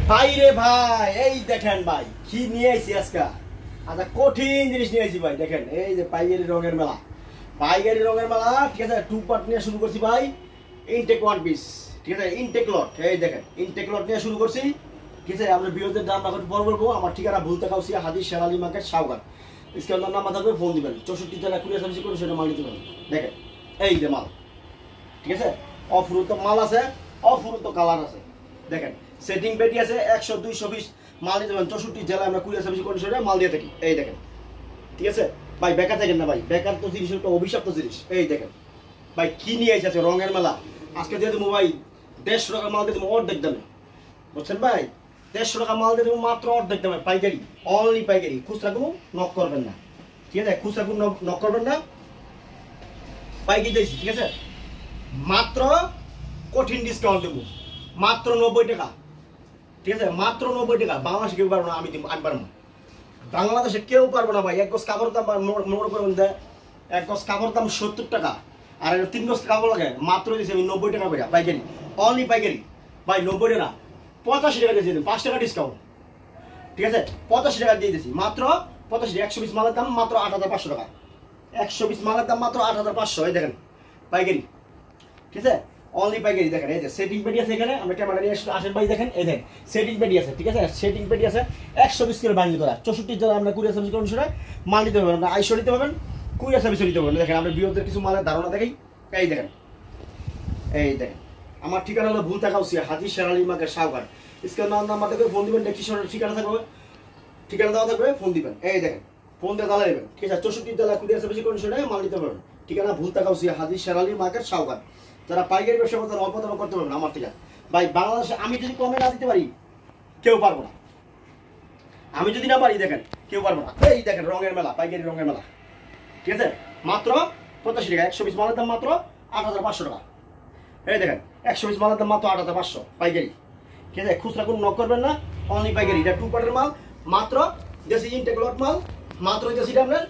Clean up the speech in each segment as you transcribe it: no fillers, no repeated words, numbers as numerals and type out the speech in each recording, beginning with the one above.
ভাই রে ভাই, এই দেখেন ভাই কি নিয়ে আইছি আজকে। আচ্ছা কঠিন জিনিস নিয়ে আইছি ভাই। দেখেন এই যে পাইকারি রঙের মেলা, পাইকারি রঙের মেলা। ঠিক আছে, টু পার্ট নিয়ে শুরু করছি ভাই। ইনটেক ওয়ান পিস, ঠিক আছে, ইনটেক লট। এই দেখেন ইনটেক লট নিয়ে শুরু করছি। ঠিক আছে, আমরা বিরোধের দাম রাখতে পর বলবো। আমার ঠিকানা ভুলতে কাউসি, হাজির শেরালি মার্কেট, সাউগার। স্ক্যানার নাম্বার থাকবে, ফোন দিবেন। 64 জেলা কুরিয়ার সার্ভিস করে সেটা মাল নিতে পারবেন। দেখেন এই যে মাল, ঠিক আছে, অফুরন্ত মাল আছে, অফুরন্ত কালার আছে। দেখেন সেটিং পেটি আছে 100 200 পিস মাল নিতে পারেন। 64 জেলায় আমরা কুরিয়ার সার্ভিস কন্ডিশনে মাল দিয়ে থাকি। এই দেখেন, ঠিক আছে ভাই, বেকার থাকেন না ভাই। বেকার তো জিনিস একটা অভিশপ্ত জিনিস। এই দেখেন ভাই কি নিয়ে এসেছে রঙের মেলা। আজকে দিয়ে দেবো ভাই 150 টাকা মাল দিয়ে দেবো অর্ধেক দামে, বুঝছেন ভাই। 150 টাকা মাল দিয়ে দেবো মাত্র অর্ধেক দামে, পাইকারি, অনলি পাইকারি। খুচরা কোনো নক করবেন না, ঠিক আছে, খুচরা কোনো নক করবেন না, পাইকারি দিয়েছি। ঠিক আছে, মাত্র কঠিন ডিসকাউন্ট দেবো, মাত্র 90 টাকা। ঠিক আছে, মাত্র 90 টাকা। বাংলাদেশে কেউ পারবো না, আমি পারবো না। বাংলাদেশে কেউ পারবো না ভাই। এক গজ কাপড়ের দাম মনে করবেন দেয়, এক গজ কাপড়ের দাম 70 টাকা, আর 3 গজ কাপড় লাগে মাত্র দিয়েছি আমি 90 টাকা করে, পাইকারি, অনলি পাইকারি ভাই। 90 টাকা, 85 টাকা দিয়েছি, 5 টাকা ডিসকাউন্ট। ঠিক আছে, 85 টাকা দিয়ে দিয়েছি, মাত্র 85। 100 পিস মালের দাম মাত্র 8500 টাকা। 100 পিস মালের দাম মাত্র 8500। এই দেখেন পাইকারি, ঠিক আছে, অনলি পাইকারি। দেখেন এই যে সেটিং পেটি আছে এখানে, আমরা ক্যামেরা নিয়ে আসেন ভাই। দেখেন এই দেখেন সেটিং পেটি আছে, ঠিক আছে, সেটিং পেটি আছে 100 পিস করে বান্ডিল করা। 64 জেলা আমরা কুরিয়ার সার্ভিস কন্ডিশনে মাল নিতে পারবেন, আমরা আইসো নিতে পারবেন, কুরিয়ার সার্ভিস নিতে পারবেন। দেখেন আমরা বিরোধের কিছু মালের ধারণা দেখাই। এই দেখেন, এই দেখেন আমার ঠিকানা হলো ভুলতা কাউসিয়া, হাজির শেরালি মার্কেট, সাউগার। স্ক্যানার নাম্বার থেকে ফোন দিবেন, ডেসক্রিপশনে ঠিকানা থাকবে, ঠিকানা দেওয়া থাকবে, ফোন দিবেন। এই দেখেন ফোন দিয়ে জ্বালা নেবেন, ঠিক আছে। 64 জেলা কুরিয়ার সার্ভিস কন্ডিশনে মাল নিতে পারবেন। ঠিকানা ভুলতা কাউসিয়া, হাজির শেরালি মার্কেট, সাউগার। যারা পাইকারি ব্যবসা করতে অল্প দামে করতে পারবেন আমার থেকে ভাই। বাংলাদেশে আমি যদি কমে না দিতে পারি কেউ পারবো না, আমি যদি না পারি দেখেন কেউ পারবো না। এই দেখেন রঙের মেলা, পাইকারি রঙের মেলা, ঠিক আছে, মাত্র 85 টাকা। 100 পিস মালের দাম মাত্র 8500 টাকা। এই দেখেন 100 পিস মালের দাম মাত্র 8500 পাইকারি, ঠিক আছে। খুচরা কোনো নক করবেন না, অনলি পাইকারি। এটা 2 পার্টের মাল, মাত্র দেশি ইনটেক লট মাল, মাত্র দেশিটা আপনার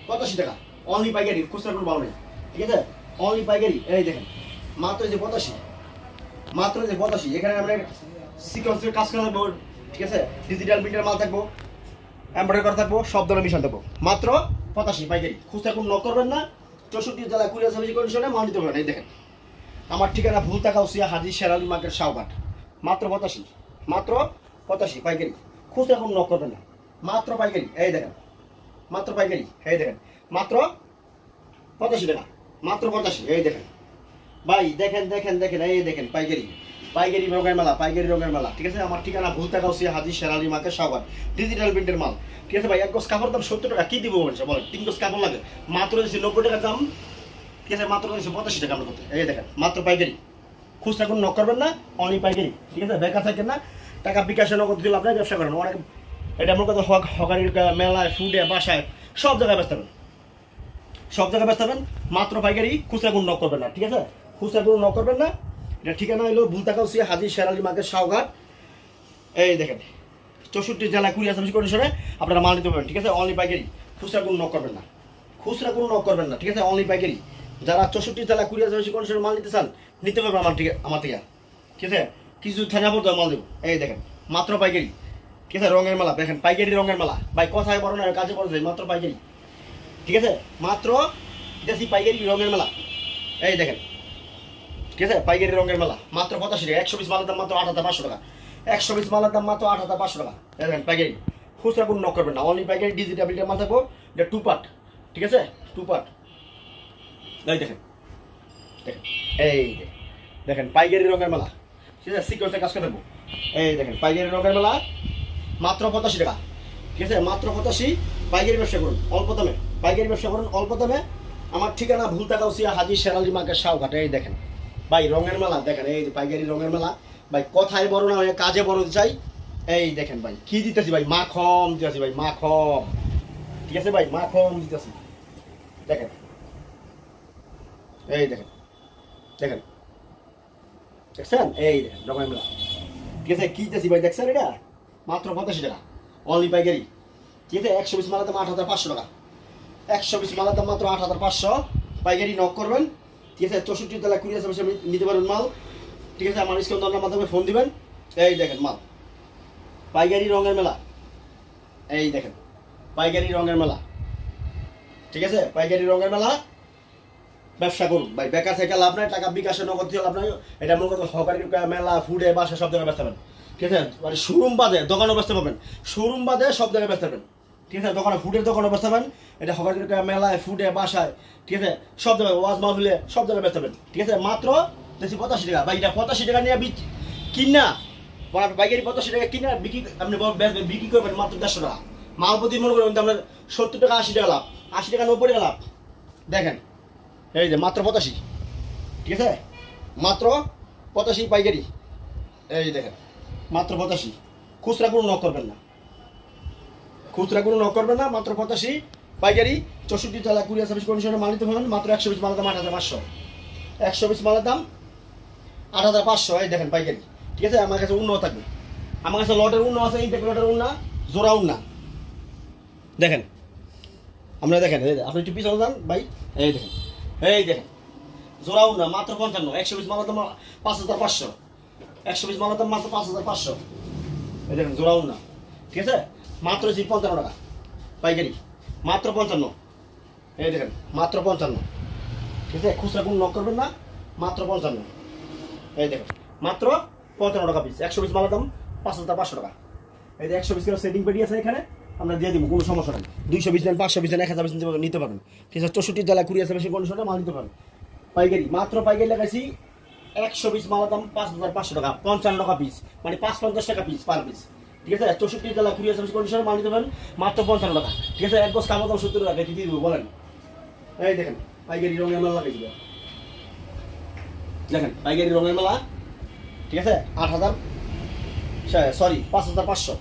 85 টাকা, অনলি পাইকারি। খুচরা কোনো পাও নেই, ঠিক আছে, অনলি পাইকারি। এই দেখেন মাত্র যে 85, মাত্র যে 85। এখানে আমরা সিকোয়েন্সের কাজ করা থাকবো, ঠিক আছে, ডিজিটাল প্রিন্টার মাল থাকবো, এমব্রয়ডারি করা থাকবো, সব ধরনের মিশন থাকবো, মাত্র 85 পাইকারি। খুচরা কোনো নক করবেন না। 64 জেলা কুরিয়ার সার্ভিস কন্ডিশনে মাল নিতে পারবেন। এই দেখেন আমার ঠিকানা ভুলতা কাউসিয়া, হাজির শেরালি মার্কেট, সাউঘাট, মাত্র 85, মাত্র 85 পাইকারি। খুচরা কোনো নক করবেন না, মাত্র পাইকারি। এই দেখেন মাত্র পাইকারি। এই দেখেন মাত্র 85 টাকা, মাত্র 85। এই দেখেন ভাই, দেখেন দেখেন দেখেন, এই দেখেন পাইকারি, পাইকারি রঙের মেলা, পাইকারি রঙের মেলা, ঠিক আছে। আমার ঠিকানা ভুলতা কাউসিয়া, হাজির শেরালি মার্কেট, সাউঘাট, ডিজিটাল প্রিন্টের মাল, ঠিক আছে ভাই। এক গজ কাপড় দাম 70 টাকা, কি দিব বলছে বলেন? 3 গজ কাপড় লাগে, মাত্র দিচ্ছি 90 টাকা দাম, ঠিক আছে, মাত্র দিচ্ছি 85 টাকা আমরা করতে। এই দেখেন মাত্র পাইকারি। খুচরা কোনো নক করবেন না, অনলি পাইকারি, ঠিক আছে। বেকার থাকেন না, টাকা বিকাশে নগদ দিলে আপনার ব্যবসা করেন। অনেক এটা আমার কথা হকারির মেলায়, ফুডে, বাসায়, সব জায়গায় ব্যস্ত হবেন, সব জায়গায় ব্যস্ত হবেন, মাত্র পাইকারি। খুচরা কোনো নক করবেন না, ঠিক আছে, খুচরা কোনো নক করবেন না। এটা ঠিকানা হলো ভুলতা কাউসিয়া, হাজির শেরালি মার্কেট, সাউঘাট। এই দেখেন 64 জেলা কুরিয়ার সার্ভিস কন্ডিশনে আপনারা মাল নিতে পারবেন, ঠিক আছে, অনলি পাইকারি। খুচরা কোনো নক করবেন না, খুচরা কোনো নক করবেন না, ঠিক আছে, অনলি পাইকারি। যারা 64 জেলা কুরিয়ার সার্ভিস কন্ডিশনে মাল নিতে চান নিতে পারবেন আমার থেকে, ঠিক আছে। কিছু থানা পড়তে মাল দেবো। এই দেখেন মাত্র পাইকারি, ঠিক আছে, রঙের মেলা। দেখেন পাইকারি রঙের মেলা ভাই, কথায় বড় না কাজে বড় যায়, মাত্র পাইকারি, ঠিক আছে, মাত্র দেশি পাইকারি রঙের মেলা। এই দেখেন, ঠিক আছে, পাইকারি রঙের মেলা, মাত্র 85 টাকা। 100 পিস মালের দাম মাত্র 8500 টাকা। 100 পিস মালের দাম মাত্র 8500 টাকা। দেখেন পাইকারি। খুচরা কোনো নক করবেন না, অনলি পাইকারি। ডিজিটাল প্রিন্টের মাল থাকবো, এটা 2 পার্ট, ঠিক আছে, 2 পার্ট। এই দেখেন, দেখেন, এই দেখেন পাইকারি রঙের মেলা, ঠিক আছে, সিকোয়েন্সের কাজ করে থাকবো। এই দেখেন পাইকারি রঙের মেলা, মাত্র 85 টাকা, ঠিক আছে, মাত্র 85। পাইকারি ব্যবসা করুন অল্প দামে, পাইকারি ব্যবসা করুন অল্প দামে। আমার ঠিকানা ভুলতা কাউসিয়া, হাজির শেরালি মার্কেট, সাউঘাট। এই দেখেন ভাই রঙের মেলা, দেখেন এই পাইকারি রঙের মেলা ভাই। কথায় বড় না, কাজে বড় চাই। এই দেখেন ভাই কি দিতেছি ভাই, মাখন দিতেছি ভাই, মাখন, ঠিক আছে ভাই, মাখন দিতেছি। দেখেন এই দেখেন, দেখেন দেখছেন, এই দেখেন রঙের মেলা, ঠিক আছে, কি দিতেছি ভাই, দেখছেন এটা মাত্র 85 টাকা, অনলি পাইকারি, ঠিক আছে। 100 পিস মালের দাম 8500 টাকা। 100 পিস মালের দাম মাত্র 8500 পাইকারি। নক করবেন, ঠিক আছে। 64 জেলা কুরিয়ার সার্ভিসে নিতে পারবেন মাল, ঠিক আছে। আমার স্ক্রিন নাম্বার মাধ্যমে ফোন দিবেন। এই দেখেন মাল, পাইকারি রঙের মেলা, এই দেখেন পাইকারি রঙের মেলা, ঠিক আছে? পাইকারি রঙের মেলা, ব্যবসা করুন ভাই, বেকার থেকে লাভ নাই, টাকা বিকাশে নগদ দিয়ে লাভ নাই। এটা মনে করতে হকারি মেলা, ফুডে, বাসা সব জায়গায় ব্যস্ত পাবেন, ঠিক আছে? মানে শোরুম বাদে দোকানও ব্যস্ত পাবেন, শোরুম বাদে সব জায়গায় ব্যস্ত পাবেন, ঠিক আছে? দোকানে ফুডের দোকানও ব্যস্ত পাবেন, এটা হকারি মেলায়, ফুডে, বাসায়, ঠিক আছে? সব জায়গায় ওয়াজ মাহফিলে সব জায়গায় ব্যস্ত পাবেন, ঠিক আছে? মাত্র 85 টাকা ভাই। এটা 85 টাকা নিয়ে কিনা পাইকারি 85 টাকা কিনা বিক্রি, আপনি বিক্রি করবেন মাত্র 150 টাকা। মাল প্রতি মনে করেন আপনার 70 টাকা 80 টাকা লাভ, 80 টাকা 90 টাকা লাভ। দেখেন এই যে মাত্র 85, ঠিক আছে? মাত্র 85 পাইকারি, এই দেখেন মাত্র 85। খুচরা কোনো নক করবেন না, খুচরা কোনো নক করবেন না, মাত্র 85 পাইকারি। 64 জেলা কুরিয়ার সার্ভিস কন্ডিশনে মাল নিতে পারবেন মাত্র 120 মালের দাম 8500, 120 মালের দাম 8500। এই দেখেন পাইকারি, ঠিক আছে? আমার কাছে উন্নত থাকবে, আমার কাছে লটের উন্নত আছে, ইনটেক লটের উন্না, জোড়া উন্না। দেখেন আপনারা দেখেন, আপনি একটু পিছনে যান ভাই, এই দেখেন, এই দেখেন জোড়া উন্না মাত্র 55, 120 মালের দাম 5500, 120 মালের দাম মাত্র 5500। এই দেখেন জোড়া উন্না, ঠিক আছে? মাত্র 55 টাকা পাইকারি, মাত্র 55। এই দেখেন মাত্র 55, ঠিক আছে? খুচরা কোনো নক করবেন না, মাত্র 55। এই দেখেন মাত্র 55 টাকা পিস, 120 মালের দাম 5500 টাকা। এই যে 120 কিলো সেটিং পেটি আছে এখানে, আমরা দিয়ে দিব, কোনো সমস্যা নেই। 220 দেন, 520 দেন, 1000 নিতে পারবেন, ঠিক আছে? 64 জেলায় কুরিয়ার সার্ভিস কন্ডিশনে মাল নিতে পারবেন পাইকারি। মাত্র পাইকারি লাগাইছি 120 মালের দাম 5500 টাকা, 55 টাকা পিস, মানে 550 টাকা পিস পার পিস, ঠিক আছে? 64 জেলায় কুরিয়ার সার্ভিস কন্ডিশনে মাল নিতে পারবেন মাত্র 55 টাকা, ঠিক আছে? এক বস্তা কামড় দাম 70 টাকা, কি দিয়ে দেবো বলেন? এই দেখেন পাইকারি রঙের মেলা লাগাইছি, দেখেন পাইকারি রঙের মেলা, ঠিক আছে? 5500,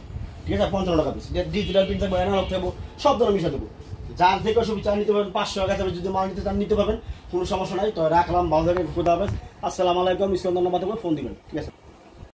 ঠিক আছে? 55 টাকা পিস। ডিজিটাল প্রিন্ট থাকবো, অ্যানালগ থাকবো, সব ধরনের মিশা দেবো। যার থেকে সুবিধা নিতে পারবেন, 500 টাকা যদি মাল নিতে চান নিতে পারবেন, কোনো সমস্যা নাই। তো রাখলাম, ভালো থাকবেন, খুদা হাফেজ, আসসালামু আলাইকুম। ইস্কন্দর নাম্বার থেকে ফোন দিবেন, ঠিক আছে?